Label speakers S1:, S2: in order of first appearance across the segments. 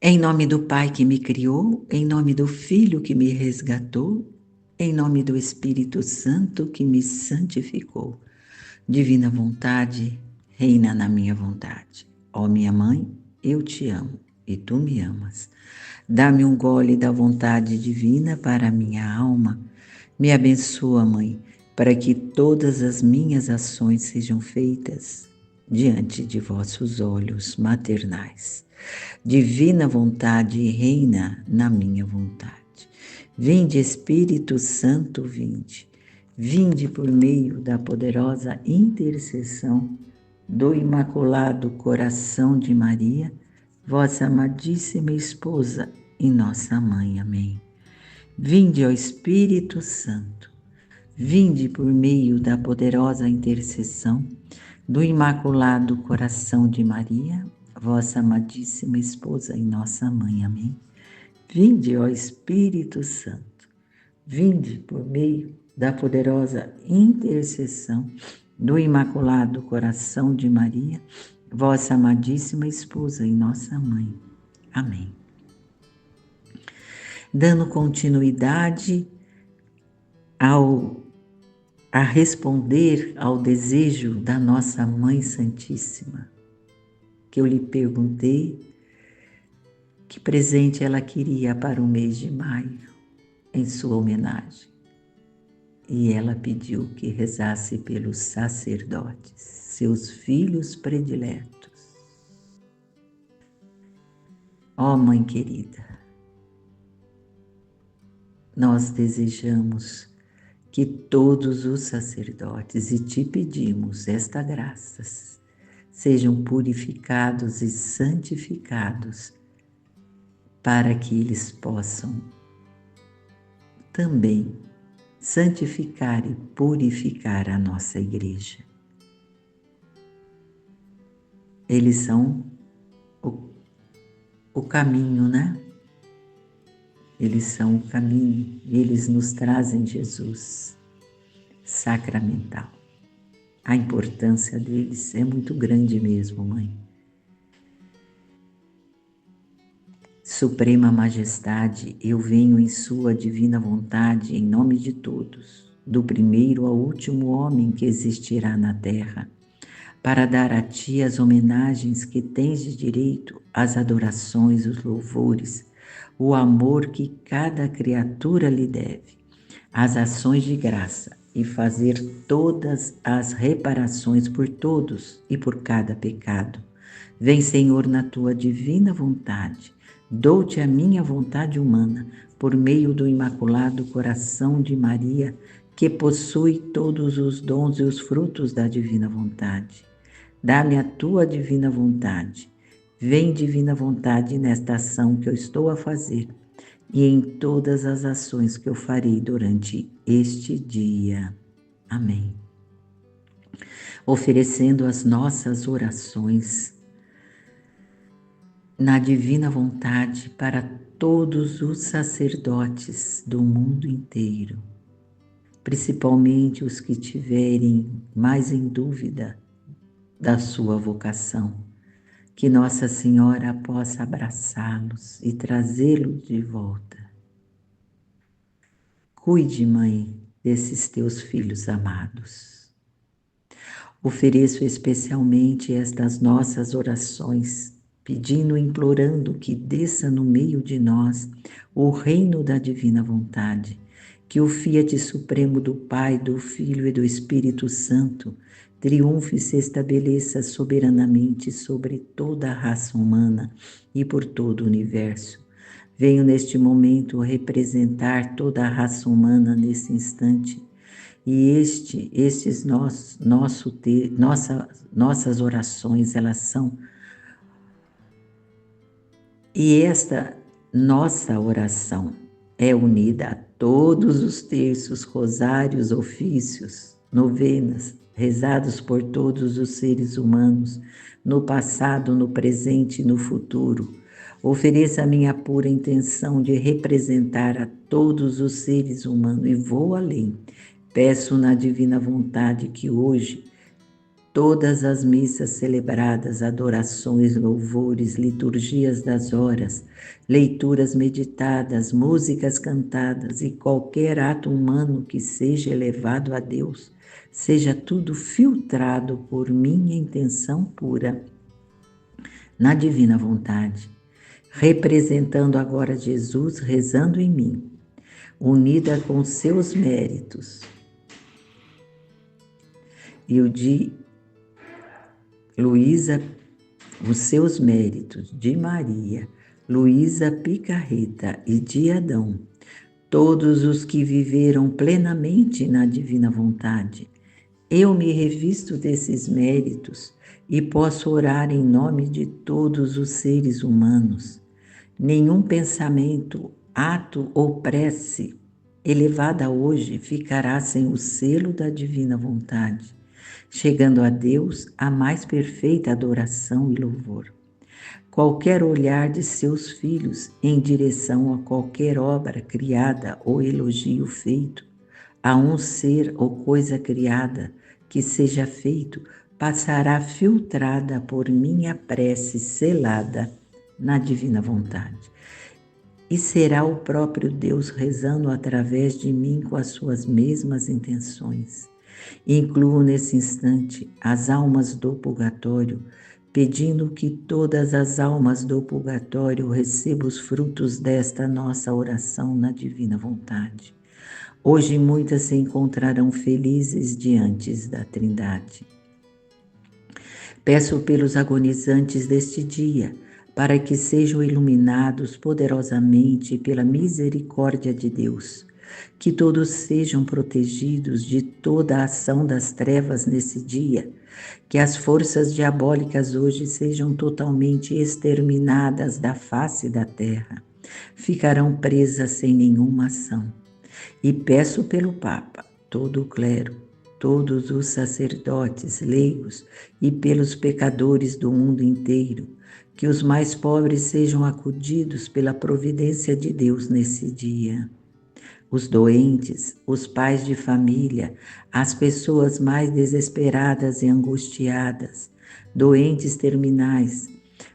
S1: Em nome do Pai que me criou, em nome do Filho que me resgatou, em nome do Espírito Santo que me santificou. Divina vontade, reina na minha vontade. Ó minha mãe, eu te amo e tu me amas. Dá-me um gole da vontade divina para a minha alma. Me abençoa, mãe, para que todas as minhas ações sejam feitas diante de vossos olhos maternais. Divina vontade reina na minha vontade. Vinde, Espírito Santo, vinde. Vinde por meio da poderosa intercessão do Imaculado Coração de Maria, vossa amadíssima esposa e nossa mãe. Amém. Vinde, ó Espírito Santo. Vinde por meio da poderosa intercessão do Imaculado Coração de Maria, vossa amadíssima esposa e nossa mãe. Amém. Vinde, ó Espírito Santo. Vinde por meio da poderosa intercessão do Imaculado Coração de Maria, vossa amadíssima esposa e nossa mãe. Amém. Dando continuidade a responder ao desejo da nossa Mãe Santíssima, que eu lhe perguntei que presente ela queria para o mês de maio, em sua homenagem. E ela pediu que rezasse pelos sacerdotes, seus filhos prediletos. Ó Mãe querida, nós desejamos que todos os sacerdotes, e te pedimos esta graça, sejam purificados e santificados, para que eles possam também santificar e purificar a nossa igreja. Eles são o caminho, né? Eles são o caminho, eles nos trazem Jesus sacramental. A importância deles é muito grande mesmo, Mãe. Suprema Majestade, eu venho em sua divina vontade, em nome de todos, do primeiro ao último homem que existirá na terra, para dar a ti as homenagens que tens de direito, as adorações, os louvores, o amor que cada criatura lhe deve, as ações de graça e fazer todas as reparações por todos e por cada pecado. Vem, Senhor, na tua divina vontade, dou-te a minha vontade humana, por meio do Imaculado Coração de Maria, que possui todos os dons e os frutos da divina vontade. Dá-me a tua divina vontade. Vem, divina vontade, nesta ação que eu estou a fazer e em todas as ações que eu farei durante este dia. Amém. Oferecendo as nossas orações na divina vontade para todos os sacerdotes do mundo inteiro, principalmente os que tiverem mais em dúvida da sua vocação, que Nossa Senhora possa abraçá-los e trazê-los de volta. Cuide, Mãe, desses teus filhos amados. Ofereço especialmente estas nossas orações, pedindo e implorando que desça no meio de nós o reino da divina vontade, que o Fiat Supremo do Pai, do Filho e do Espírito Santo triunfe e se estabeleça soberanamente sobre toda a raça humana e por todo o universo. Venho neste momento representar toda a raça humana nesse instante, e nossas orações, elas são. E esta nossa oração é unida a todos os terços, rosários, ofícios, novenas, rezados por todos os seres humanos, no passado, no presente e no futuro. Ofereço a minha pura intenção de representar a todos os seres humanos e vou além. Peço na divina vontade que hoje todas as missas celebradas, adorações, louvores, liturgias das horas, leituras meditadas, músicas cantadas e qualquer ato humano que seja elevado a Deus, seja tudo filtrado por minha intenção pura na divina vontade, representando agora Jesus rezando em mim, unida com seus méritos. E o de Luísa, os seus méritos de Maria, Luísa Picarreta e de Adão, todos os que viveram plenamente na divina vontade. Eu me revisto desses méritos e posso orar em nome de todos os seres humanos. Nenhum pensamento, ato ou prece elevada hoje ficará sem o selo da divina vontade, chegando a Deus a mais perfeita adoração e louvor. Qualquer olhar de seus filhos em direção a qualquer obra criada ou elogio feito a um ser ou coisa criada que seja feito, passará filtrada por minha prece selada na divina vontade. E será o próprio Deus rezando através de mim com as suas mesmas intenções. Incluo nesse instante as almas do purgatório, pedindo que todas as almas do purgatório recebam os frutos desta nossa oração na divina vontade. Hoje muitas se encontrarão felizes diante da Trindade. Peço pelos agonizantes deste dia, para que sejam iluminados poderosamente pela misericórdia de Deus, que todos sejam protegidos de toda a ação das trevas nesse dia, que as forças diabólicas hoje sejam totalmente exterminadas da face da terra, ficarão presas sem nenhuma ação. E peço pelo Papa, todo o clero, todos os sacerdotes, leigos e pelos pecadores do mundo inteiro, que os mais pobres sejam acudidos pela providência de Deus nesse dia. Os doentes, os pais de família, as pessoas mais desesperadas e angustiadas, doentes terminais,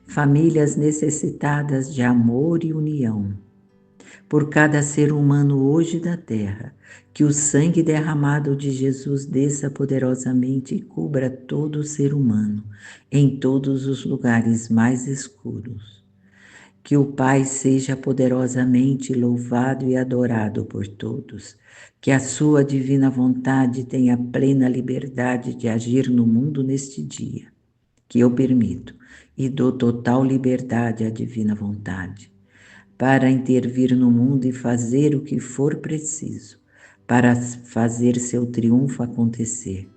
S1: famílias necessitadas de amor e união. Por cada ser humano hoje da terra, que o sangue derramado de Jesus desça poderosamente e cubra todo ser humano, em todos os lugares mais escuros. Que o Pai seja poderosamente louvado e adorado por todos, que a sua divina vontade tenha plena liberdade de agir no mundo neste dia, que eu permito e dou total liberdade à divina vontade, para intervir no mundo e fazer o que for preciso, para fazer seu triunfo acontecer.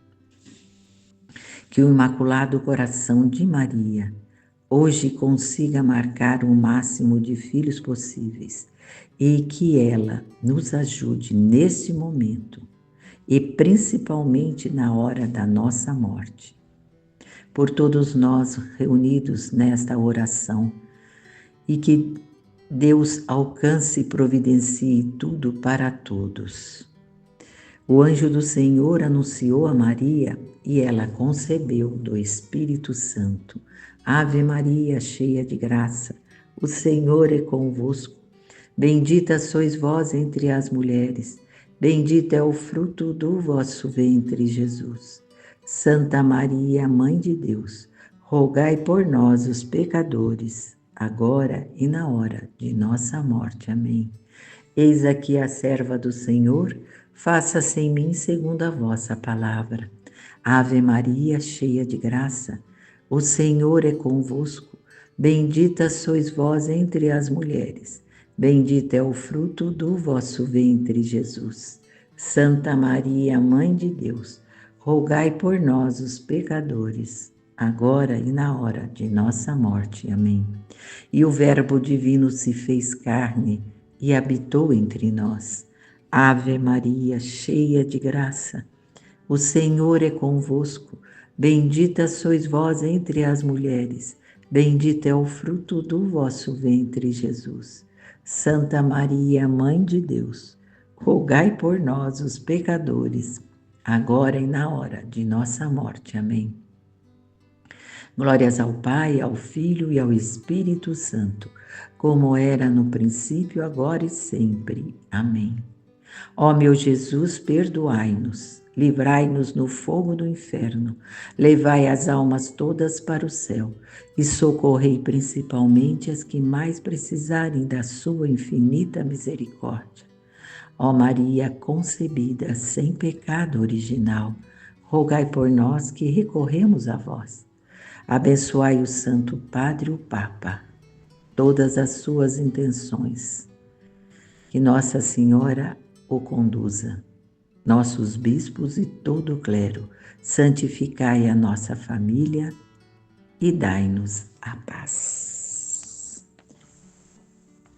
S1: Que o Imaculado Coração de Maria hoje consiga marcar o máximo de filhos possíveis e que ela nos ajude nesse momento e principalmente na hora da nossa morte. Por todos nós reunidos nesta oração e que Deus alcance e providencie tudo para todos. O anjo do Senhor anunciou a Maria e ela concebeu do Espírito Santo. Ave Maria, cheia de graça, o Senhor é convosco. Bendita sois vós entre as mulheres, bendito é o fruto do vosso ventre, Jesus. Santa Maria, Mãe de Deus, rogai por nós, os pecadores, agora e na hora de nossa morte. Amém. Eis aqui a serva do Senhor, faça-se em mim segundo a vossa palavra. Ave Maria, cheia de graça, o Senhor é convosco. Bendita sois vós entre as mulheres, bendito é o fruto do vosso ventre, Jesus. Santa Maria, Mãe de Deus, rogai por nós, os pecadores, agora e na hora de nossa morte. Amém. E o Verbo divino se fez carne e habitou entre nós. Ave Maria, cheia de graça, o Senhor é convosco. Bendita sois vós entre as mulheres, bendito é o fruto do vosso ventre, Jesus. Santa Maria, Mãe de Deus, rogai por nós, os pecadores, agora e na hora de nossa morte. Amém. Glórias ao Pai, ao Filho e ao Espírito Santo, como era no princípio, agora e sempre. Amém. Ó meu Jesus, perdoai-nos, livrai-nos no fogo do inferno, levai as almas todas para o céu e socorrei principalmente as que mais precisarem da sua infinita misericórdia. Ó Maria concebida sem pecado original, rogai por nós que recorremos a vós. Abençoai o Santo Padre, o Papa, todas as suas intenções. Que Nossa Senhora o conduza, nossos bispos e todo o clero. Santificai a nossa família e dai-nos a paz.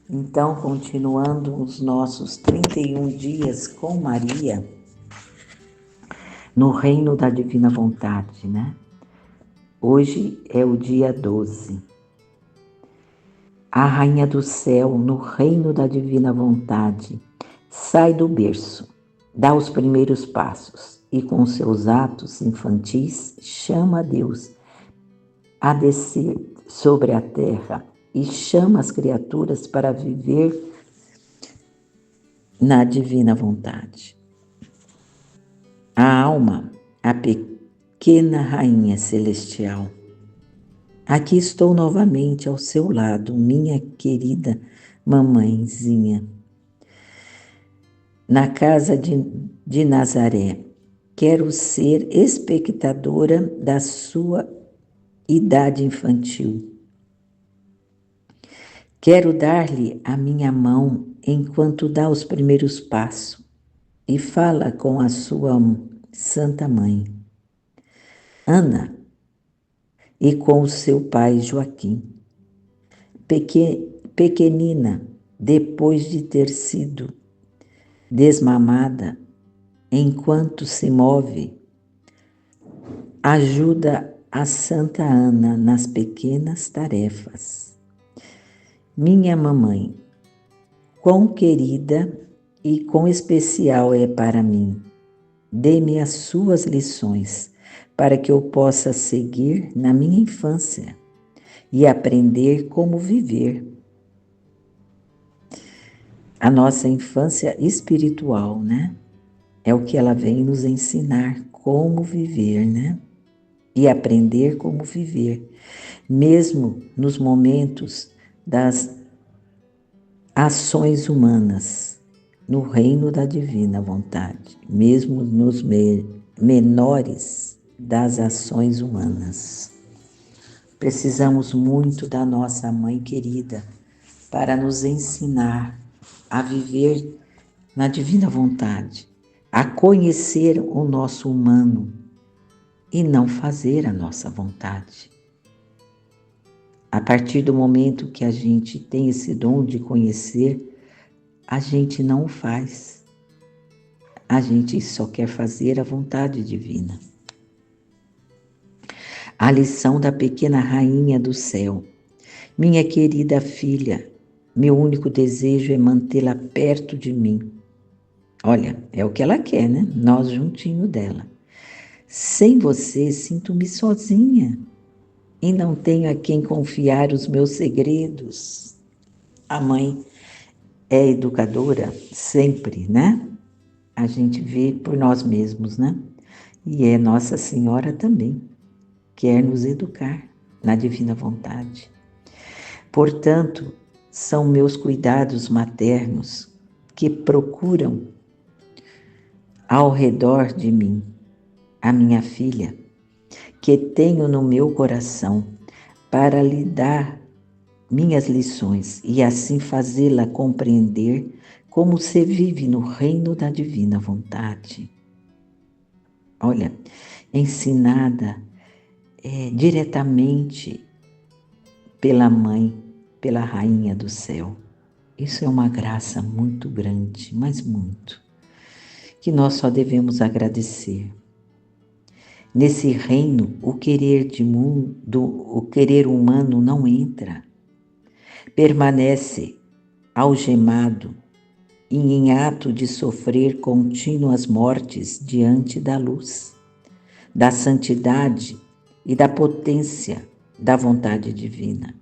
S1: Então, continuando os nossos 31 dias com Maria, no reino da divina vontade, né? Hoje é o dia 12. A Rainha do Céu, no reino da divina vontade, sai do berço, dá os primeiros passos e com seus atos infantis chama a Deus a descer sobre a terra e chama as criaturas para viver na divina vontade. A alma, a pequena Rainha Celestial. Aqui estou novamente ao seu lado, minha querida mamãezinha. Na casa de Nazaré, quero ser espectadora da sua idade infantil. Quero dar-lhe a minha mão enquanto dá os primeiros passos e fala com a sua Santa Mãe, Ana, e com o seu pai Joaquim. Pequenina, depois de ter sido desmamada, enquanto se move, ajuda a Santa Ana nas pequenas tarefas. Minha mamãe, quão querida e quão especial é para mim. Dê-me as suas lições para que eu possa seguir na minha infância e aprender como viver. A nossa infância espiritual, né? É o que ela vem nos ensinar como viver, né? E aprender como viver, mesmo nos momentos das ações humanas, no reino da divina vontade, mesmo nos menores das ações humanas. Precisamos muito da nossa mãe querida para nos ensinar a viver na divina vontade, a conhecer o nosso humano e não fazer a nossa vontade. A partir do momento que a gente tem esse dom de conhecer, a gente não o faz. A gente só quer fazer a vontade divina. A lição da pequena rainha do céu. Minha querida filha, meu único desejo é mantê-la perto de mim. Olha, é o que ela quer, né? Nós juntinho dela. Sem você, sinto-me sozinha e não tenho a quem confiar os meus segredos. A mãe é educadora sempre, né? A gente vê por nós mesmos, né? E é Nossa Senhora também, quer nos educar na divina vontade. Portanto, são meus cuidados maternos que procuram ao redor de mim a minha filha, que tenho no meu coração para lhe dar minhas lições e assim fazê-la compreender como se vive no reino da divina vontade. Olha, ensinada diretamente pela mãe, pela rainha do céu. Isso é uma graça muito grande, mas muito, que nós só devemos agradecer. Nesse reino, o querer humano não entra. Permanece algemado e em ato de sofrer contínuas mortes diante da luz, da santidade e da potência da vontade divina.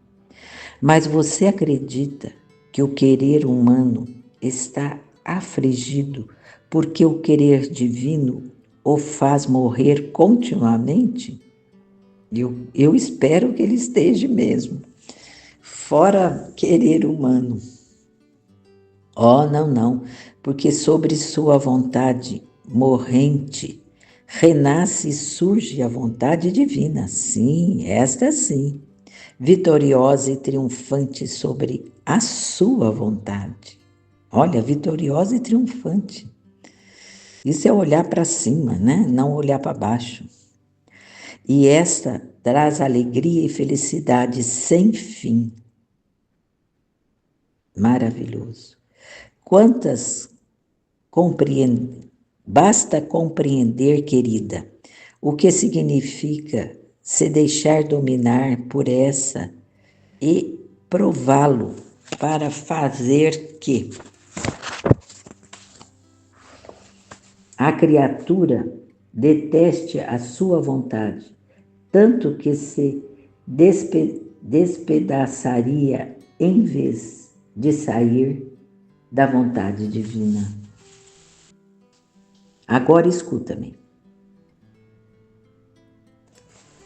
S1: Mas você acredita que o querer humano está afligido porque o querer divino o faz morrer continuamente? Eu espero que ele esteja mesmo. Fora querer humano. Oh, não, não, porque sobre sua vontade morrente renasce e surge a vontade divina. Sim, esta sim, vitoriosa e triunfante sobre a sua vontade. Olha, vitoriosa e triunfante. Isso é olhar para cima, né? Não olhar para baixo. E esta traz alegria e felicidade sem fim. Maravilhoso. Quantas Basta compreender, querida, o que significa se deixar dominar por essa e prová-lo para fazer que a criatura deteste a sua vontade, tanto que se despedaçaria em vez de sair da vontade divina. Agora escuta-me.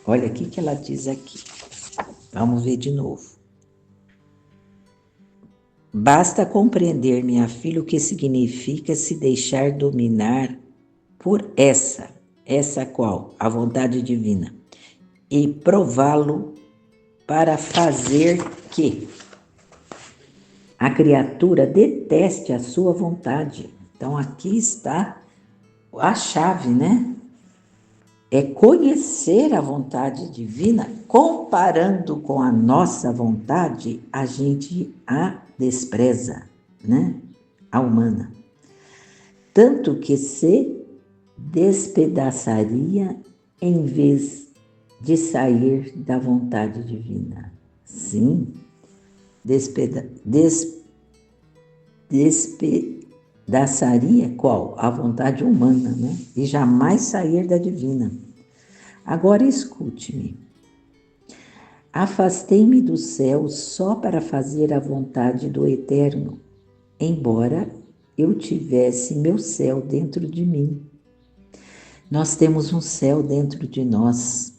S1: Olha o que ela diz aqui. Vamos ver de novo. Basta compreender, minha filha, o que significa se deixar dominar por essa qual? A vontade divina, e prová-lo para fazer que a criatura deteste a sua vontade. Então aqui está a chave, né? É conhecer a vontade divina, comparando com a nossa vontade, a gente a despreza, né? A humana. Tanto que se despedaçaria em vez de sair da vontade divina. Sim, despedaçaria qual? A vontade humana, né? E jamais sair da divina. Agora escute-me. Afastei-me do céu só para fazer a vontade do Eterno, embora eu tivesse meu céu dentro de mim. Nós temos um céu dentro de nós.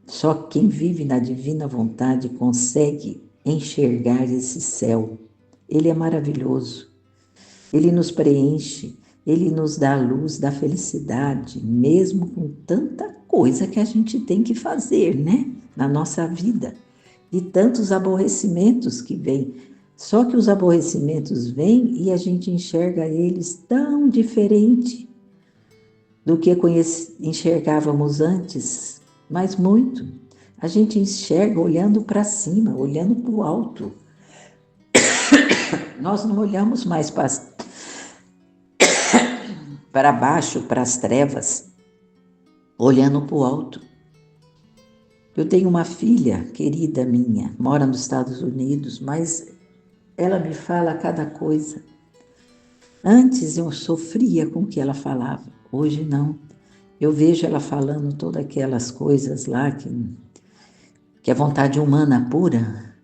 S1: Só quem vive na divina vontade consegue enxergar esse céu. Ele é maravilhoso. Ele nos preenche, ele nos dá a luz da felicidade, mesmo com tanta coisa que a gente tem que fazer, né? Na nossa vida. E tantos aborrecimentos que vêm. Só que os aborrecimentos vêm e a gente enxerga eles tão diferente do que enxergávamos antes, mas muito. A gente enxerga olhando para cima, olhando para o alto. Nós não olhamos mais para baixo, para as trevas, olhando para o alto. Eu tenho uma filha querida minha, mora nos Estados Unidos, mas ela me fala cada coisa. Antes eu sofria com o que ela falava, hoje não. Eu vejo ela falando todas aquelas coisas lá que é vontade humana pura.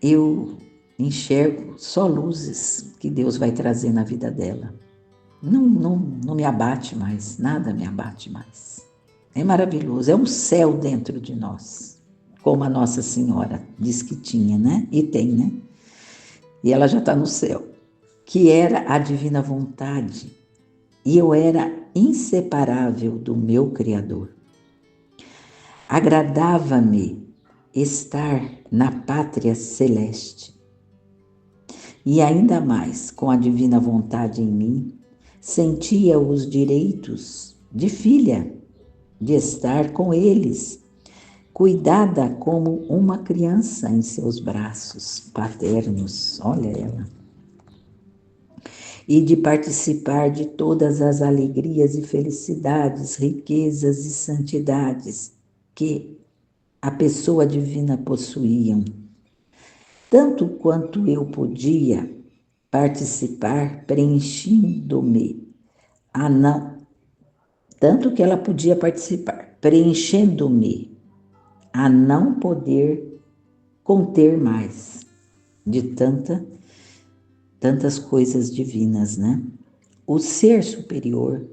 S1: Eu enxergo só luzes que Deus vai trazer na vida dela. Não me abate mais, nada me abate mais. É maravilhoso, é um céu dentro de nós, como a Nossa Senhora diz que tinha, né? E tem, né? E ela já está no céu, que era a divina vontade, e eu era inseparável do meu Criador. Agradava-me estar na pátria celeste, e ainda mais com a divina vontade em mim, sentia os direitos de filha, de estar com eles, cuidada como uma criança em seus braços paternos, olha ela, e de participar de todas as alegrias e felicidades, riquezas e santidades que a pessoa divina possuíam, tanto quanto eu podia participar, preenchendo-me a não tanto que ela podia participar, preenchendo-me a não poder conter mais de tantas coisas divinas, né? O ser superior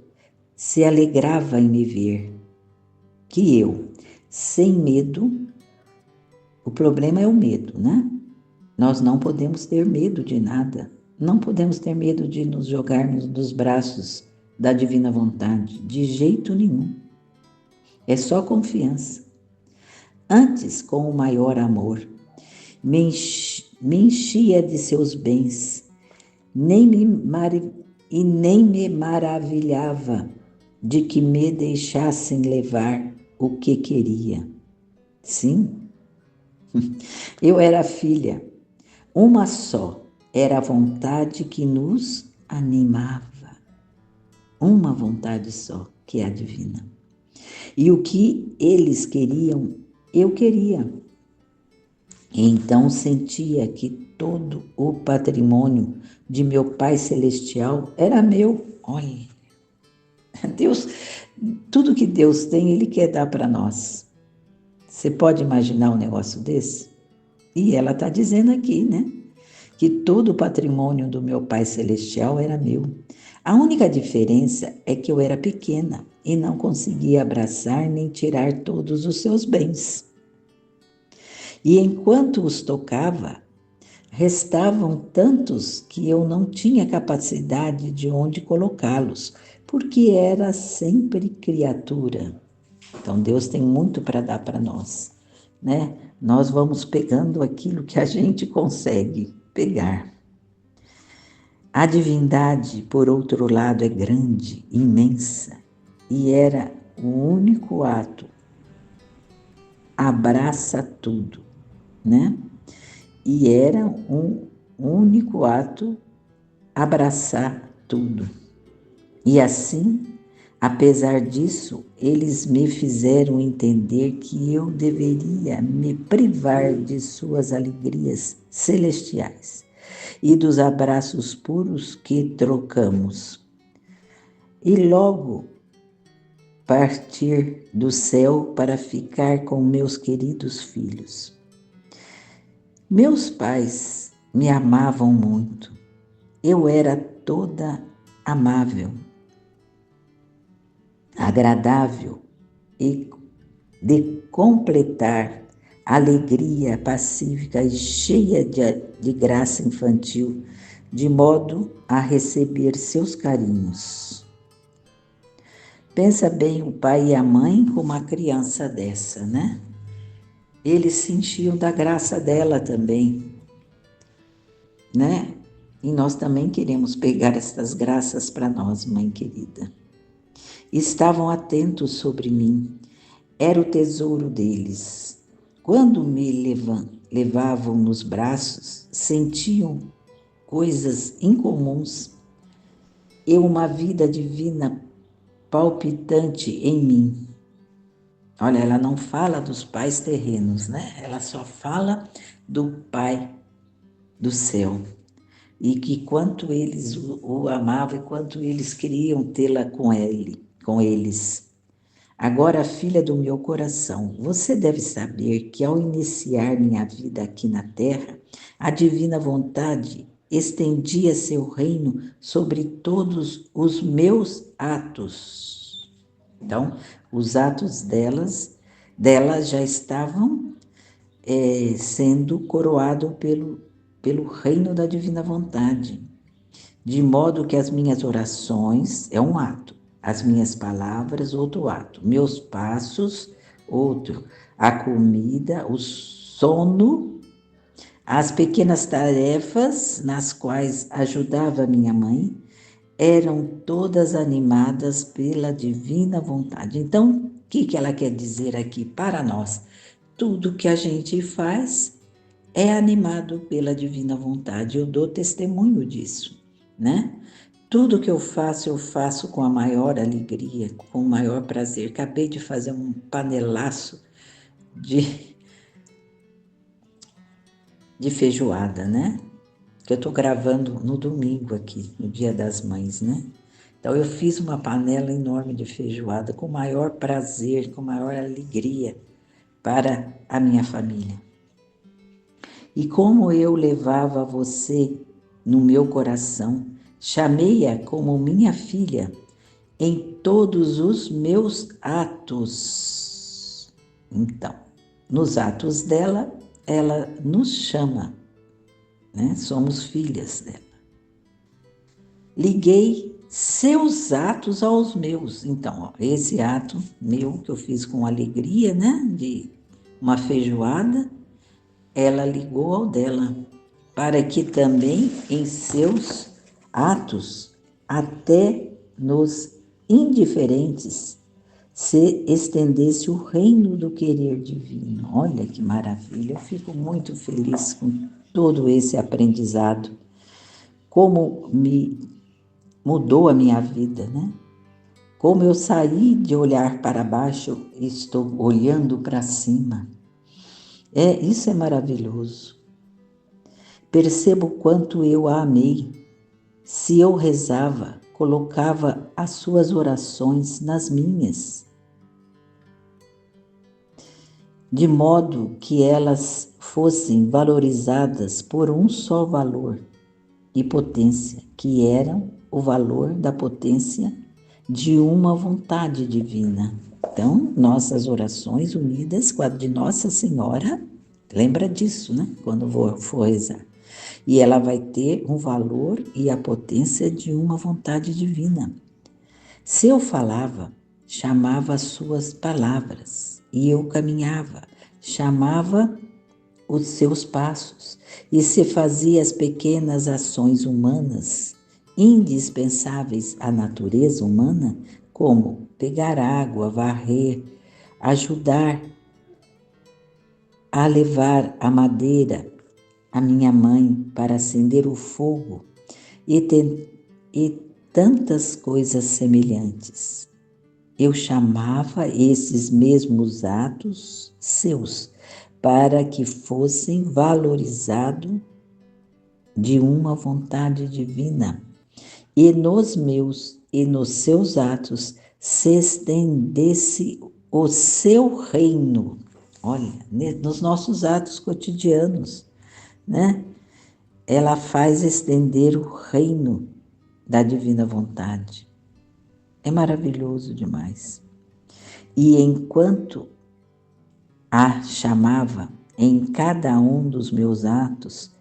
S1: se alegrava em me ver, que eu, sem medo, o problema é o medo, né? Nós não podemos ter medo de nada, não podemos ter medo de nos jogarmos nos braços da divina vontade, de jeito nenhum. É só confiança. Antes, com o maior amor, me enchia de seus bens, e nem me maravilhava de que me deixassem levar o que queria. Sim, eu era filha, uma só era a vontade que nos animava. Uma vontade só, que é a divina. E o que eles queriam, eu queria. E então sentia que todo o patrimônio de meu Pai Celestial era meu. Olha, Deus, tudo que Deus tem, Ele quer dar para nós. Você pode imaginar um negócio desse? E ela está dizendo aqui, né? Que todo o patrimônio do meu Pai Celestial era meu. A única diferença é que eu era pequena e não conseguia abraçar nem tirar todos os seus bens. E enquanto os tocava, restavam tantos que eu não tinha capacidade de onde colocá-los, porque era sempre criatura. Então Deus tem muito para dar para nós, né? Nós vamos pegando aquilo que a gente consegue pegar. A divindade, por outro lado, é grande, imensa, e era o único ato, abraça tudo, né? E era um único ato, abraçar tudo. E assim, apesar disso, eles me fizeram entender que eu deveria me privar de suas alegrias celestiais e dos abraços puros que trocamos. E logo partir do céu para ficar com meus queridos filhos. Meus pais me amavam muito. Eu era toda amável, agradável e de completar alegria pacífica e cheia de graça infantil, de modo a receber seus carinhos. Pensa bem o pai e a mãe com uma criança dessa, né? Eles sentiam da graça dela também, né? E nós também queremos pegar estas graças para nós, mãe querida. Estavam atentos sobre mim, era o tesouro deles. Quando me levavam nos braços, sentiam coisas incomuns e uma vida divina palpitante em mim. Olha, ela não fala dos pais terrenos, né? Ela só fala do Pai do céu. E que quanto eles o amavam e quanto eles queriam tê-la com eles. Agora, filha do meu coração, você deve saber que ao iniciar minha vida aqui na terra, a divina vontade estendia seu reino sobre todos os meus atos. Então, os atos delas já estavam sendo coroados pelo reino da divina vontade, de modo que as minhas orações é um ato, as minhas palavras, outro ato, meus passos, outro, a comida, o sono, as pequenas tarefas nas quais ajudava minha mãe, eram todas animadas pela divina vontade. Então, o que ela quer dizer aqui para nós? Tudo que a gente faz é animado pela divina vontade. Eu dou testemunho disso, né? Tudo que eu faço com a maior alegria, com o maior prazer. Acabei de fazer um panelaço de feijoada, né? Que eu tô gravando no domingo aqui, no Dia das Mães, né? Então eu fiz uma panela enorme de feijoada com maior prazer, com maior alegria para a minha família. E como eu levava você no meu coração, chamei-a como minha filha em todos os meus atos. Então, nos atos dela, ela nos chama, né? Somos filhas dela. Liguei seus atos aos meus. Então, ó, esse ato meu que eu fiz com alegria, né? De uma feijoada, ela ligou ao dela, para que também em seus atos, até nos indiferentes, se estendesse o reino do querer divino. Olha que maravilha, eu fico muito feliz com todo esse aprendizado, como me mudou a minha vida, né? Como eu saí de olhar para baixo e estou olhando para cima. Isso é maravilhoso. Percebo quanto eu a amei. Se eu rezava, colocava as suas orações nas minhas, de modo que elas fossem valorizadas por um só valor e potência, que eram o valor da potência de uma vontade divina. Então, nossas orações unidas com a de Nossa Senhora, lembra disso, né? Quando for rezar. E ela vai ter um valor e a potência de uma vontade divina. Se eu falava, chamava as suas palavras, e eu caminhava, chamava os seus passos, e se fazia as pequenas ações humanas, indispensáveis à natureza humana, como pegar água, varrer, ajudar a levar a madeira a minha mãe para acender o fogo e tantas coisas semelhantes. Eu chamava esses mesmos atos seus para que fossem valorizados de uma vontade divina e nos meus e nos seus atos se estendesse o seu reino. Olha, nos nossos atos cotidianos, né? Ela faz estender o reino da divina vontade. É maravilhoso demais. E enquanto a chamava em cada um dos meus atos,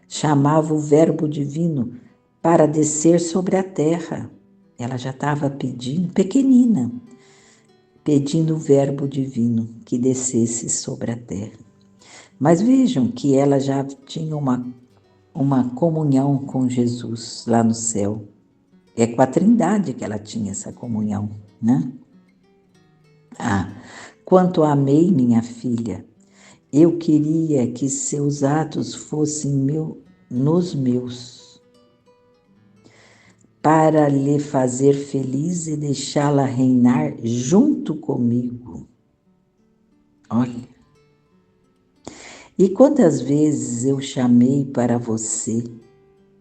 S1: chamava o Verbo Divino para descer sobre a terra. Ela já estava pedindo, pequenina, pedindo o Verbo Divino que descesse sobre a terra. Mas vejam que ela já tinha uma comunhão com Jesus lá no céu. É com a Trindade que ela tinha essa comunhão, né? Quanto amei minha filha, eu queria que seus atos fossem nos meus, para lhe fazer feliz e deixá-la reinar junto comigo. Olha. E quantas vezes eu chamei para você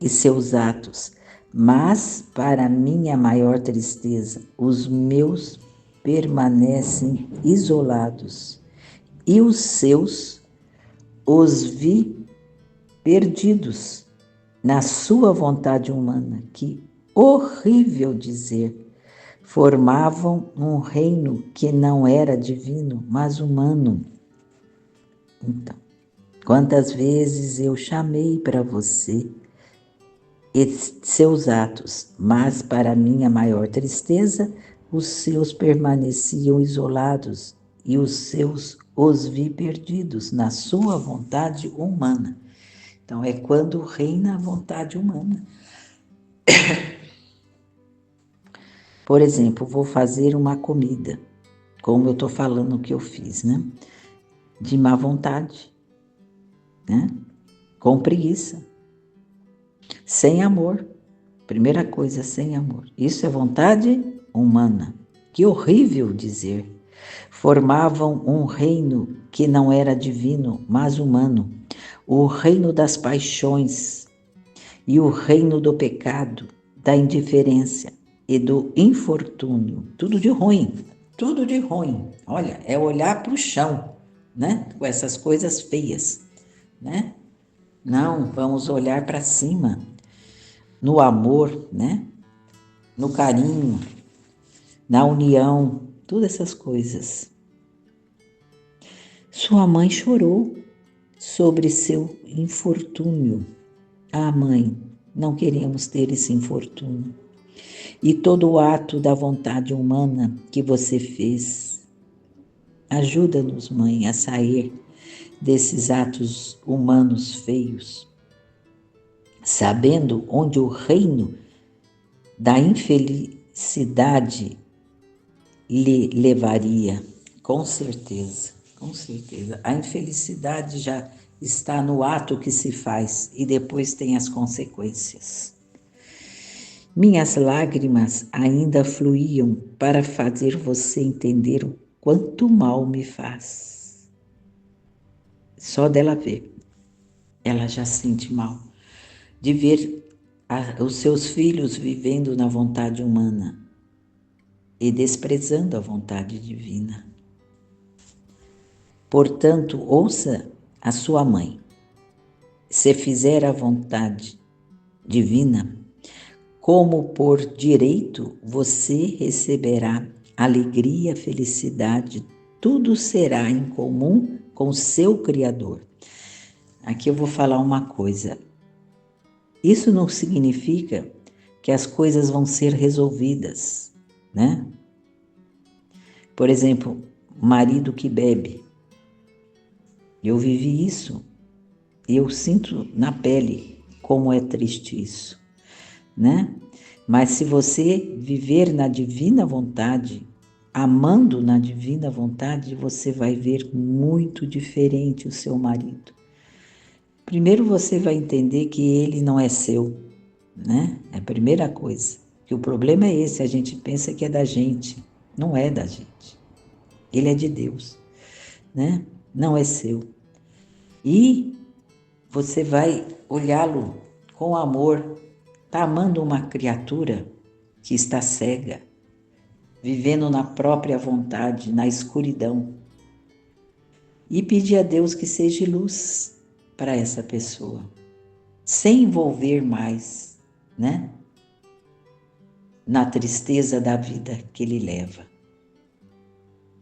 S1: e seus atos, mas para minha maior tristeza, os meus permanecem isolados e os seus os vi perdidos na sua vontade humana, que, horrível dizer, formavam um reino que não era divino, mas humano. Então, quantas vezes eu chamei para você e seus atos, mas para minha maior tristeza, os seus permaneciam isolados e os seus os vi perdidos na sua vontade humana. Então, é quando reina a vontade humana. Por exemplo, vou fazer uma comida, como eu estou falando que eu fiz, né? De má vontade, né? Com preguiça, sem amor. Primeira coisa, sem amor. Isso é vontade humana. Que horrível dizer. Formavam um reino que não era divino, mas humano. O reino das paixões e o reino do pecado, da indiferença. e do infortúnio. Tudo de ruim, tudo de ruim. Olha, é olhar para o chão, né? Com essas coisas feias, né? Não, vamos olhar para cima, no amor, né? No carinho, na união, todas essas coisas. Sua mãe chorou sobre seu infortúnio. Ah, mãe, não queremos ter esse infortúnio. E todo o ato da vontade humana que você fez, ajuda-nos, mãe, a sair desses atos humanos feios, sabendo onde o reino da infelicidade lhe levaria. Com certeza, com certeza. A infelicidade já está no ato que se faz e depois tem as consequências. Minhas lágrimas ainda fluíam para fazer você entender o quanto mal me faz. Só dela ver, ela já sente mal. De ver os seus filhos vivendo na vontade humana e desprezando a vontade divina. Portanto, ouça a sua mãe. Se fizer a vontade divina, como por direito, você receberá alegria, felicidade, tudo será em comum com seu Criador. Aqui eu vou falar uma coisa. Isso não significa que as coisas vão ser resolvidas, né? Por exemplo, marido que bebe. Eu vivi isso e eu sinto na pele como é triste isso, né? Mas se você viver na divina vontade, amando na divina vontade, você vai ver muito diferente o seu marido. Primeiro você vai entender que ele não é seu, né? É a primeira coisa. Que o problema é esse, a gente pensa que é da gente, não é da gente. Ele é de Deus, né? Não é seu. E você vai olhá-lo com amor. Está amando uma criatura que está cega, vivendo na própria vontade, na escuridão. E pedir a Deus que seja luz para essa pessoa, sem envolver mais, né? Na tristeza da vida que ele leva.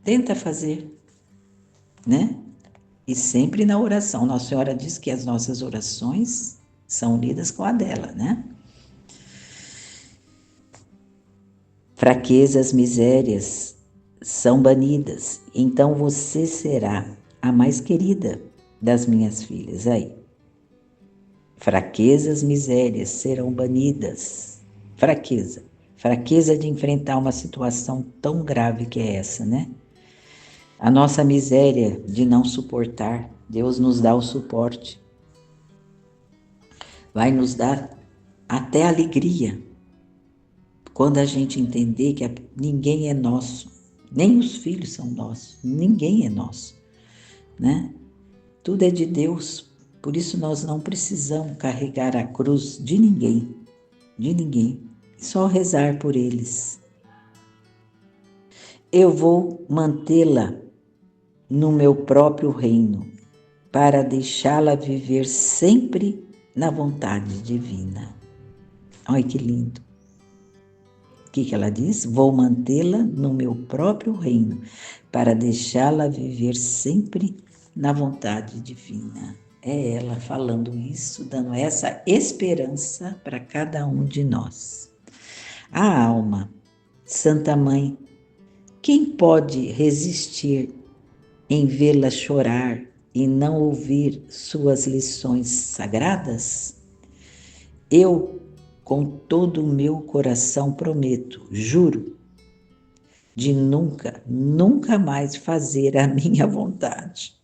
S1: Tenta fazer, né? E sempre na oração. Nossa Senhora diz que as nossas orações são unidas com a dela, né? Fraquezas, misérias são banidas, então você será a mais querida das minhas filhas. Aí, fraquezas, misérias serão banidas. Fraqueza de enfrentar uma situação tão grave que é essa, né? A nossa miséria de não suportar, Deus nos dá o suporte. Vai nos dar até alegria. Quando a gente entender que ninguém é nosso, nem os filhos são nossos, ninguém é nosso, né? Tudo é de Deus, por isso nós não precisamos carregar a cruz de ninguém, só rezar por eles. Eu vou mantê-la no meu próprio reino, para deixá-la viver sempre na vontade divina. Olha que lindo. O que ela diz? Vou mantê-la no meu próprio reino, para deixá-la viver sempre na vontade divina. É ela falando isso, dando essa esperança para cada um de nós. A alma, Santa Mãe, quem pode resistir em vê-la chorar e não ouvir suas lições sagradas? Eu, com todo o meu coração, prometo, juro, de nunca, nunca mais fazer a minha vontade.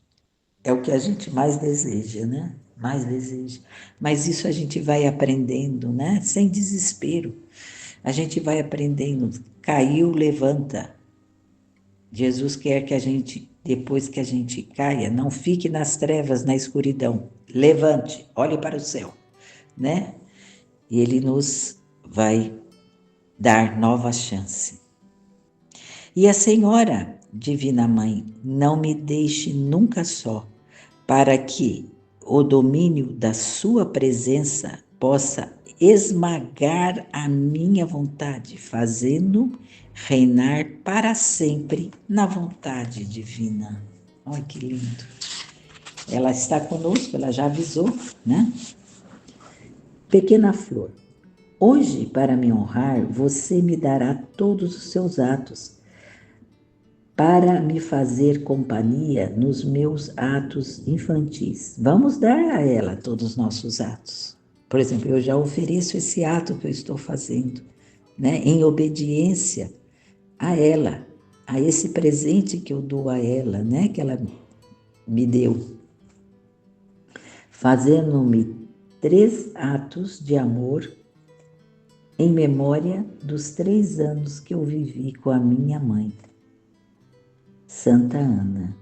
S1: É o que a gente mais deseja, né? Mais deseja. Mas isso a gente vai aprendendo, né? Sem desespero. A gente vai aprendendo. Caiu, levanta. Jesus quer que a gente, depois que a gente caia, não fique nas trevas, na escuridão. Levante, olhe para o céu, né? E ele nos vai dar nova chance. E a Senhora, Divina Mãe, não me deixe nunca só, para que o domínio da sua presença possa esmagar a minha vontade, fazendo reinar para sempre na vontade divina. Olha que lindo. Ela está conosco, ela já avisou, né? Pequena flor, hoje, para me honrar, você me dará todos os seus atos, para me fazer companhia nos meus atos infantis. Vamos dar a ela todos os nossos atos. Por exemplo, eu já ofereço esse ato que eu estou fazendo, né, em obediência a ela, a esse presente que eu dou a ela, né, que ela me deu, fazendo-me 3 atos de amor em memória dos 3 anos que eu vivi com a minha mãe, Santa Ana.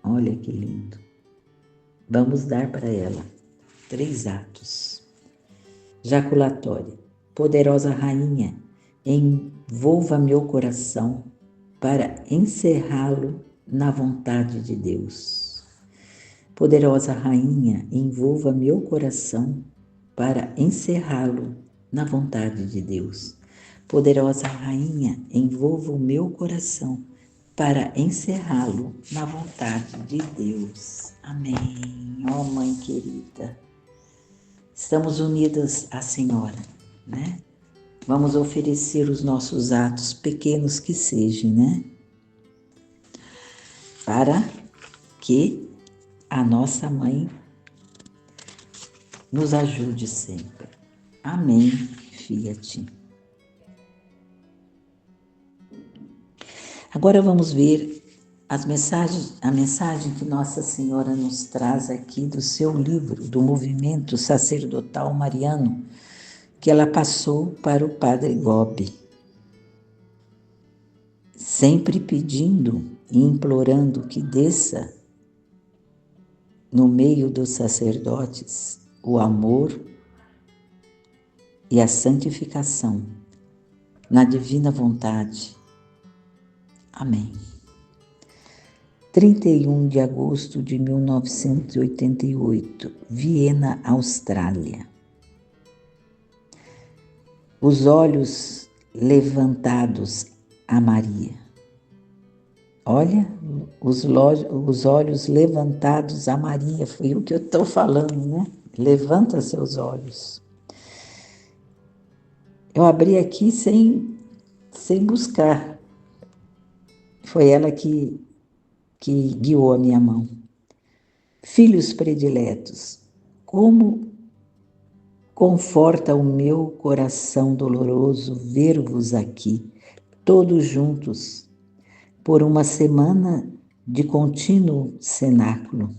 S1: Olha que lindo. Vamos dar para ela 3 atos. Jaculatória. Poderosa Rainha, envolva meu coração para encerrá-lo na vontade de Deus. Poderosa Rainha, envolva meu coração para encerrá-lo na vontade de Deus. Poderosa Rainha, envolva o meu coração para encerrá-lo na vontade de Deus. Amém. Ó Mãe querida, estamos unidas à Senhora, né? Vamos oferecer os nossos atos, pequenos que sejam, né? Para que a nossa Mãe nos ajude sempre. Amém, Fiat. Agora vamos ver a mensagem que Nossa Senhora nos traz aqui do seu livro, do movimento sacerdotal mariano, que ela passou para o Padre Gobi, sempre pedindo e implorando que desça no meio dos sacerdotes o amor e a santificação na divina vontade. Amém. 31 de agosto de 1988, Viena, Austrália. Os olhos levantados a Maria. Olha, os olhos levantados a Maria, foi o que eu estou falando, né? Levanta seus olhos. Eu abri aqui sem buscar. Foi ela que guiou a minha mão. Filhos prediletos, como conforta o meu coração doloroso ver-vos aqui, todos juntos, por uma semana de contínuo cenáculo.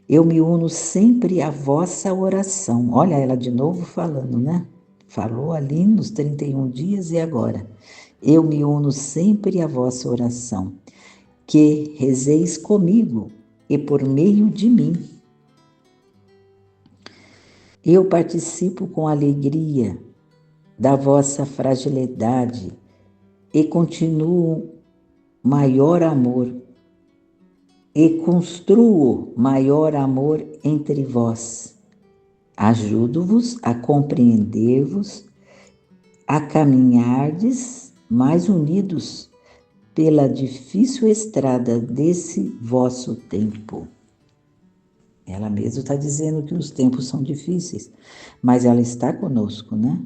S1: Eu me uno sempre à vossa oração. Olha ela de novo falando, né? Falou ali nos 31 dias e agora. Eu me uno sempre à vossa oração, que rezeis comigo e por meio de mim. Eu participo com alegria da vossa fragilidade e continuo maior amor e construo maior amor entre vós. Ajudo-vos a compreender-vos, a caminhardes mais unidos pela difícil estrada desse vosso tempo. Ela mesma está dizendo que os tempos são difíceis, mas ela está conosco, né?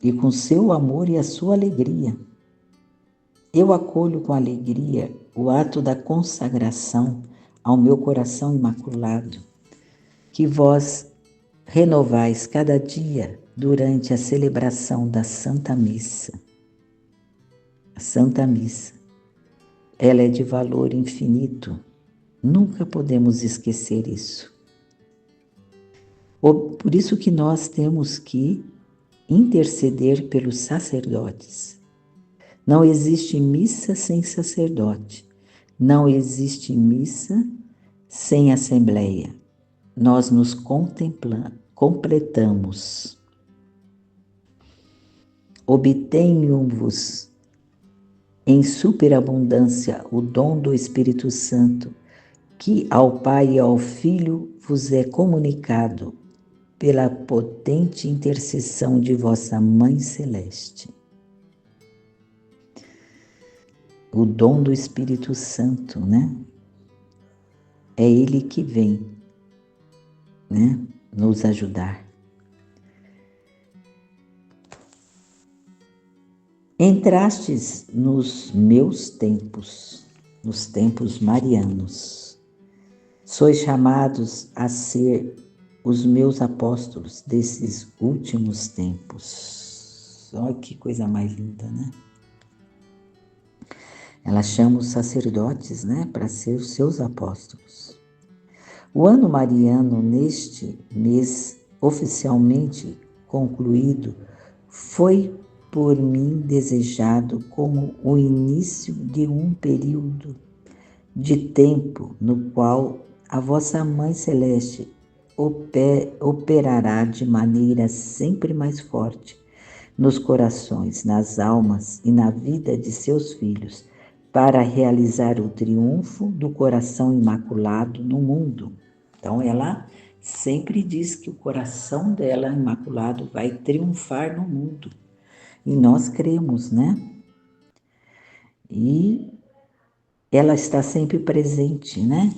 S1: E com seu amor e a sua alegria. Eu acolho com alegria o ato da consagração ao meu coração imaculado, que vós renovais cada dia durante a celebração da Santa Missa. A Santa Missa, ela é de valor infinito, nunca podemos esquecer isso. Por isso que nós temos que interceder pelos sacerdotes. Não existe missa sem sacerdote, não existe missa sem assembleia. Nós nos contemplamos, completamos. Obtenho-vos em superabundância o dom do Espírito Santo, que ao Pai e ao Filho vos é comunicado pela potente intercessão de vossa Mãe Celeste. O dom do Espírito Santo, né? É Ele que vem, né, nos ajudar. Entrastes nos meus tempos, nos tempos marianos. Sois chamados a ser os meus apóstolos desses últimos tempos. Olha que coisa mais linda, né? Ela chama os sacerdotes, né, para ser os seus apóstolos. O ano mariano, neste mês oficialmente concluído, foi por mim desejado como o início de um período de tempo no qual a vossa Mãe Celeste operará de maneira sempre mais forte nos corações, nas almas e na vida de seus filhos, para realizar o triunfo do coração imaculado no mundo. Então, ela sempre diz que o coração dela imaculado vai triunfar no mundo. E nós cremos, né? E ela está sempre presente, né?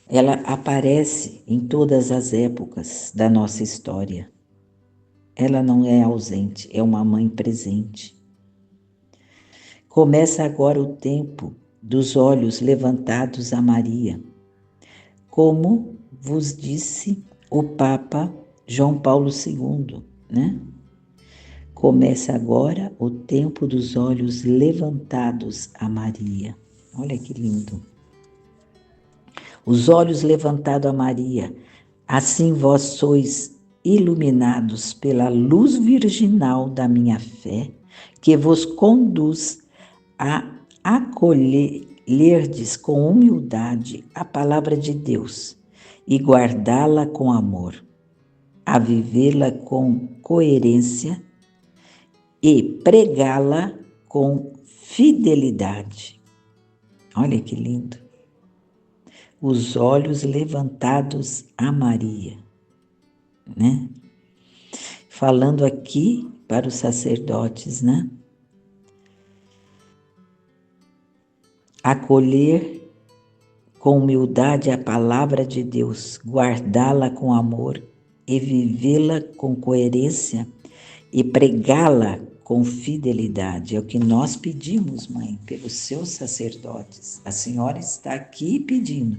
S1: Ela aparece em todas as épocas da nossa história. Ela não é ausente, é uma mãe presente. Começa agora o tempo dos olhos levantados a Maria. Como vos disse o Papa João Paulo II, né? Começa agora o tempo dos olhos levantados a Maria. Olha que lindo. Os olhos levantados a Maria, assim vós sois iluminados pela luz virginal da minha fé, que vos conduz a acolherdes com humildade a palavra de Deus e guardá-la com amor, a vivê-la com coerência e pregá-la com fidelidade. Olha que lindo. Os olhos levantados a Maria, né? Falando aqui para os sacerdotes, né? Acolher com humildade a palavra de Deus, guardá-la com amor e vivê-la com coerência e pregá-la com fidelidade. É o que nós pedimos, Mãe, pelos seus sacerdotes. A senhora está aqui pedindo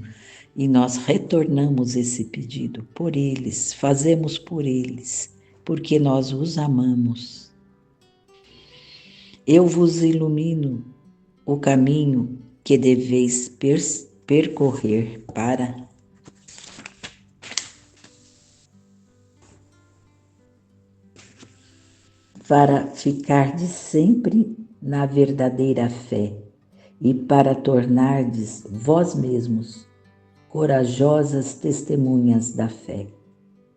S1: e nós retornamos esse pedido por eles, fazemos por eles, porque nós os amamos. Eu vos ilumino o caminho que deveis percorrer para ficardes sempre na verdadeira fé e para tornardes vós mesmos corajosas testemunhas da fé.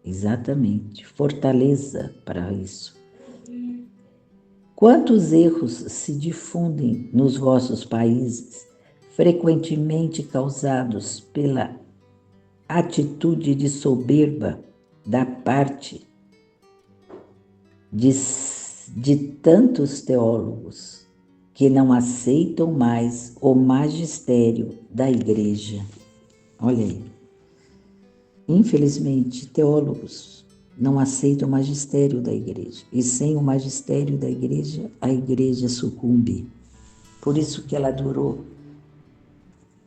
S1: Exatamente, fortaleza para isso. Quantos erros se difundem nos vossos países, frequentemente causados pela atitude de soberba da parte de tantos teólogos que não aceitam mais o magistério da Igreja. Olha aí. Infelizmente, teólogos não aceitam o magistério da Igreja. E sem o magistério da Igreja, a Igreja sucumbe. Por isso que ela durou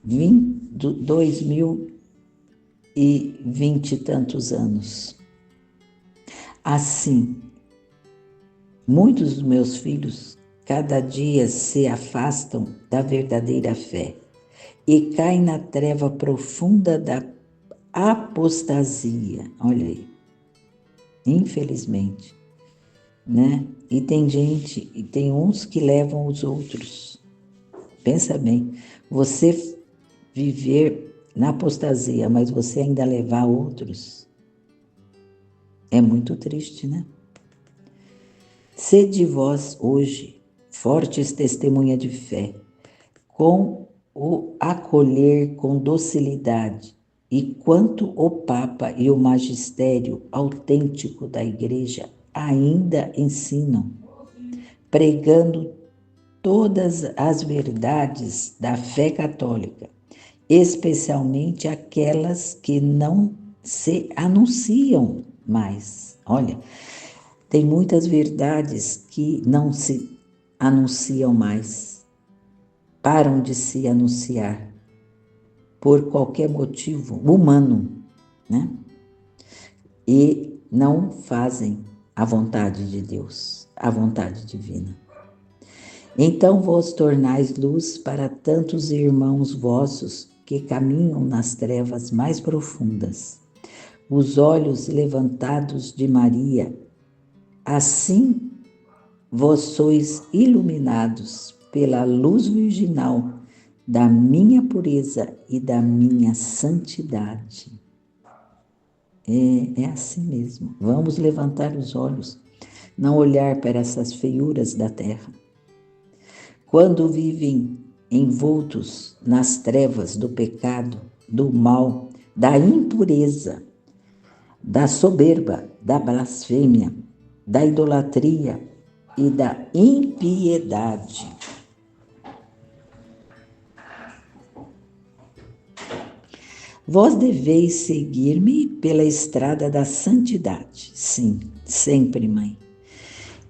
S1: 2020 e tantos anos. Assim, muitos dos meus filhos cada dia se afastam da verdadeira fé e caem na treva profunda da apostasia. Olha aí, infelizmente, né? E tem gente, e tem uns que levam os outros. Pensa bem, você viver na apostasia, mas você ainda levar outros. É muito triste, né? Sede vós hoje, fortes testemunha de fé, com o acolher com docilidade, e quanto o Papa e o magistério autêntico da Igreja ainda ensinam, pregando todas as verdades da fé católica, especialmente aquelas que não se anunciam mais. Olha, tem muitas verdades que não se anunciam mais, param de se anunciar por qualquer motivo humano, né? E não fazem a vontade de Deus, a vontade divina. Então vos tornais luz para tantos irmãos vossos que caminham nas trevas mais profundas. Os olhos levantados de Maria, assim vós sois iluminados pela luz virginal da minha pureza e da minha santidade. É assim mesmo. Vamos levantar os olhos, não olhar para essas feiuras da terra. Quando vivem envoltos nas trevas do pecado, do mal, da impureza, da soberba, da blasfêmia, da idolatria e da impiedade. Vós deveis seguir-me pela estrada da santidade. Sim, sempre, mãe,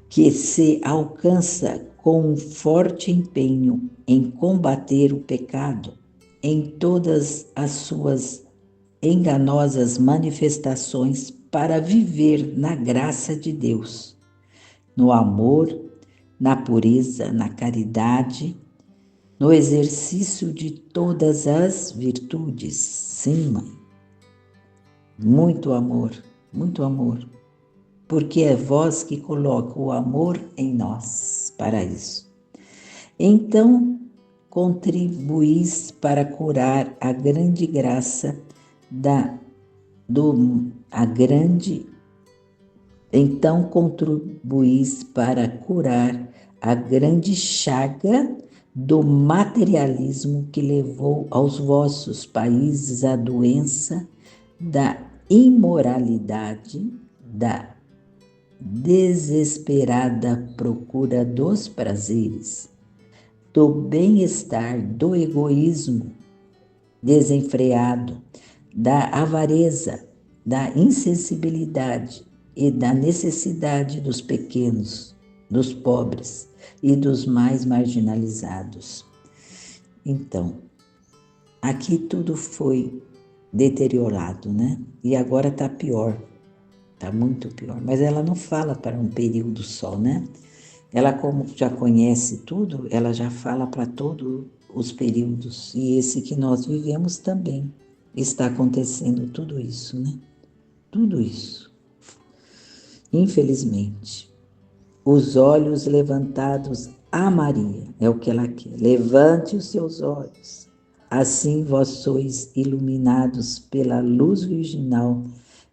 S1: que se alcança com um forte empenho em combater o pecado em todas as suas enganosas manifestações para viver na graça de Deus, no amor, na pureza, na caridade, no exercício de todas as virtudes. Sim, mãe. Muito amor, muito amor. Porque é vós que coloca o amor em nós para isso. Então, contribuís para curar a grande graça então contribuís para curar a grande chaga do materialismo que levou aos vossos países a doença da imoralidade, da desesperada procura dos prazeres, do bem-estar, do egoísmo desenfreado, da avareza, da insensibilidade e da necessidade dos pequenos, dos pobres e dos mais marginalizados. Então, aqui tudo foi deteriorado, né? E agora está pior, está muito pior. Mas ela não fala para um período só, né? Ela, como já conhece tudo, ela já fala para todos os períodos. E esse que nós vivemos também está acontecendo tudo isso, né? Tudo isso. Infelizmente, os olhos levantados a Maria, é o que ela quer. Levante os seus olhos. Assim vós sois iluminados pela luz virginal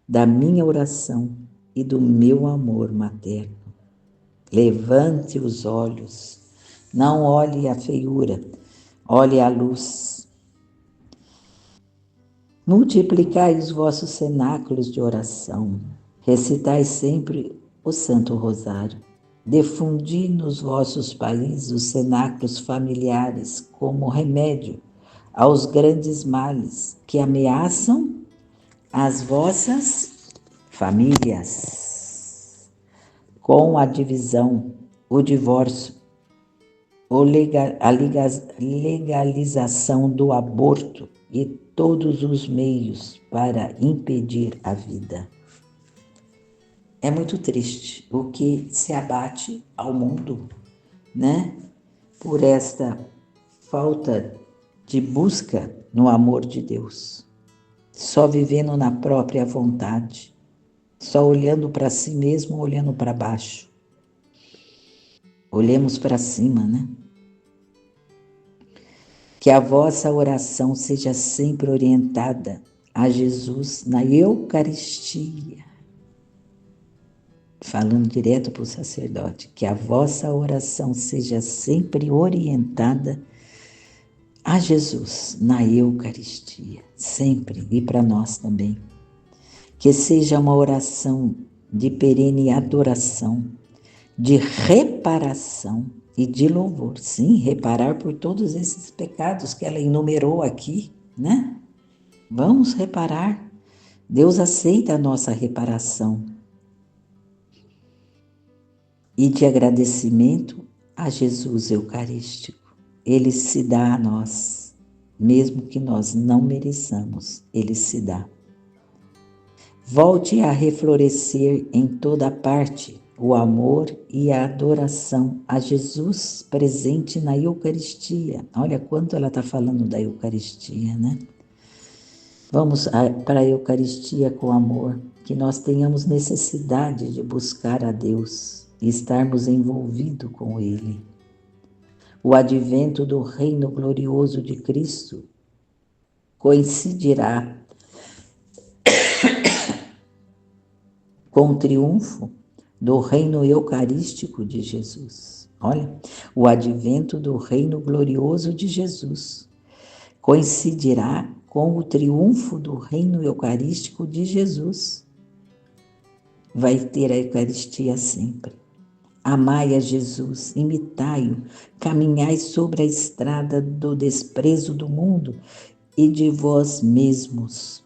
S1: da minha oração e do meu amor materno. Levante os olhos, não olhe a feiura, olhe a luz. Multiplicai os vossos cenáculos de oração, recitai sempre o Santo Rosário. Difundi nos vossos países os cenáculos familiares como remédio aos grandes males que ameaçam as vossas famílias, com a divisão, o divórcio, a legalização do aborto e todos os meios para impedir a vida. É muito triste o que se abate ao mundo, né? Por esta falta de busca no amor de Deus, só vivendo na própria vontade, só olhando para si mesmo, olhando para baixo. Olhemos para cima, né? Que a vossa oração seja sempre orientada a Jesus na Eucaristia. falando direto para o sacerdote, que a vossa oração seja sempre orientada a Jesus na Eucaristia, sempre, e para nós também. Que seja uma oração de perene adoração, de reparação e de louvor. Sim, reparar por todos esses pecados que ela enumerou aqui, né? Vamos reparar. Deus aceita a nossa reparação. E de agradecimento a Jesus Eucarístico. Ele se dá a nós, mesmo que nós não mereçamos, Ele se dá. Volte a reflorescer em toda parte o amor e a adoração a Jesus presente na Eucaristia. Olha quanto ela está falando da Eucaristia, né? Vamos para a Eucaristia com amor, que nós tenhamos necessidade de buscar a Deus e estarmos envolvidos com Ele. O advento do reino glorioso de Cristo coincidirá com o triunfo do reino eucarístico de Jesus. Olha, o advento do reino glorioso de Jesus coincidirá com o triunfo do reino eucarístico de Jesus. Vai ter a Eucaristia sempre. Amai a Jesus, imitai-o, caminhai sobre a estrada do desprezo do mundo e de vós mesmos.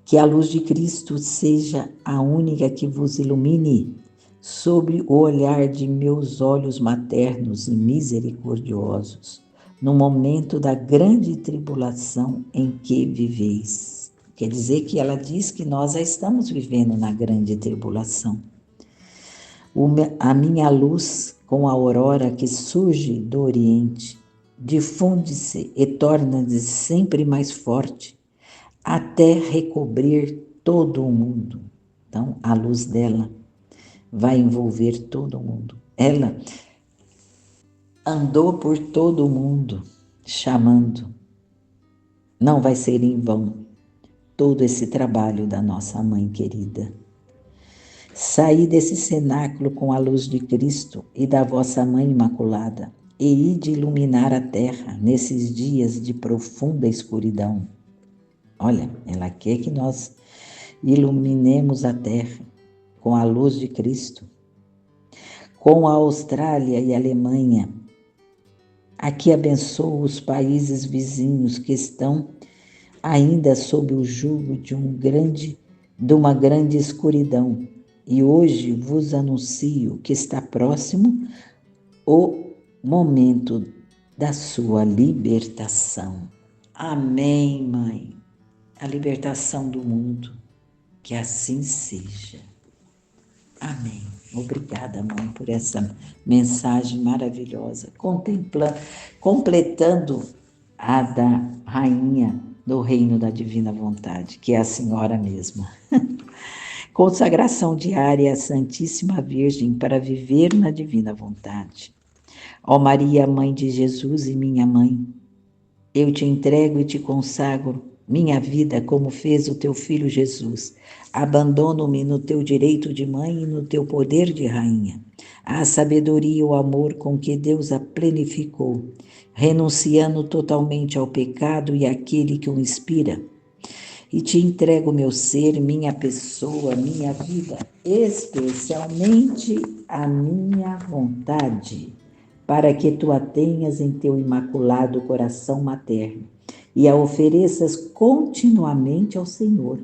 S1: Que a luz de Cristo seja a única que vos ilumine sob o olhar de meus olhos maternos e misericordiosos, no momento da grande tribulação em que viveis. Quer dizer que ela diz que nós já estamos vivendo na grande tribulação. A minha luz, com a aurora que surge do Oriente, difunde-se e torna-se sempre mais forte, até recobrir todo o mundo. Então, a luz dela vai envolver todo o mundo. Ela andou por todo o mundo, chamando. Não vai ser em vão todo esse trabalho da nossa mãe querida. Saí desse cenáculo com a luz de Cristo e da vossa Mãe Imaculada, e ide iluminar a terra nesses dias de profunda escuridão. Olha, ela quer que nós iluminemos a terra com a luz de Cristo, com a Austrália e a Alemanha. Aqui abençoo os países vizinhos que estão ainda sob o jugo de uma grande escuridão. E hoje vos anuncio que está próximo o momento da sua libertação. Amém, Mãe. A libertação do mundo. Que assim seja. Amém. Obrigada, Mãe, por essa mensagem maravilhosa, completando a da Rainha do Reino da Divina Vontade, que é a Senhora mesma. Consagração diária à Santíssima Virgem para viver na Divina Vontade. Ó Maria, Mãe de Jesus e minha Mãe, eu te entrego e te consagro minha vida como fez o teu Filho Jesus. Abandono-me no teu direito de mãe e no teu poder de rainha. A sabedoria e o amor com que Deus a plenificou, renunciando totalmente ao pecado e àquele que o inspira. E te entrego meu ser, minha pessoa, minha vida, especialmente a minha vontade, para que tu a tenhas em teu imaculado coração materno e a ofereças continuamente ao Senhor,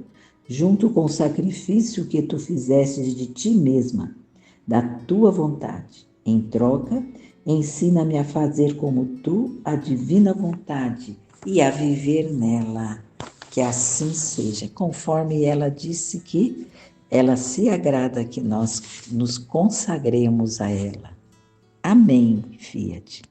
S1: junto com o sacrifício que tu fizestes de ti mesma, da tua vontade. Em troca, ensina-me a fazer como tu a divina vontade e a viver nela. Que assim seja, conforme ela disse que ela se agrada que nós nos consagremos a ela. Amém, Fiat.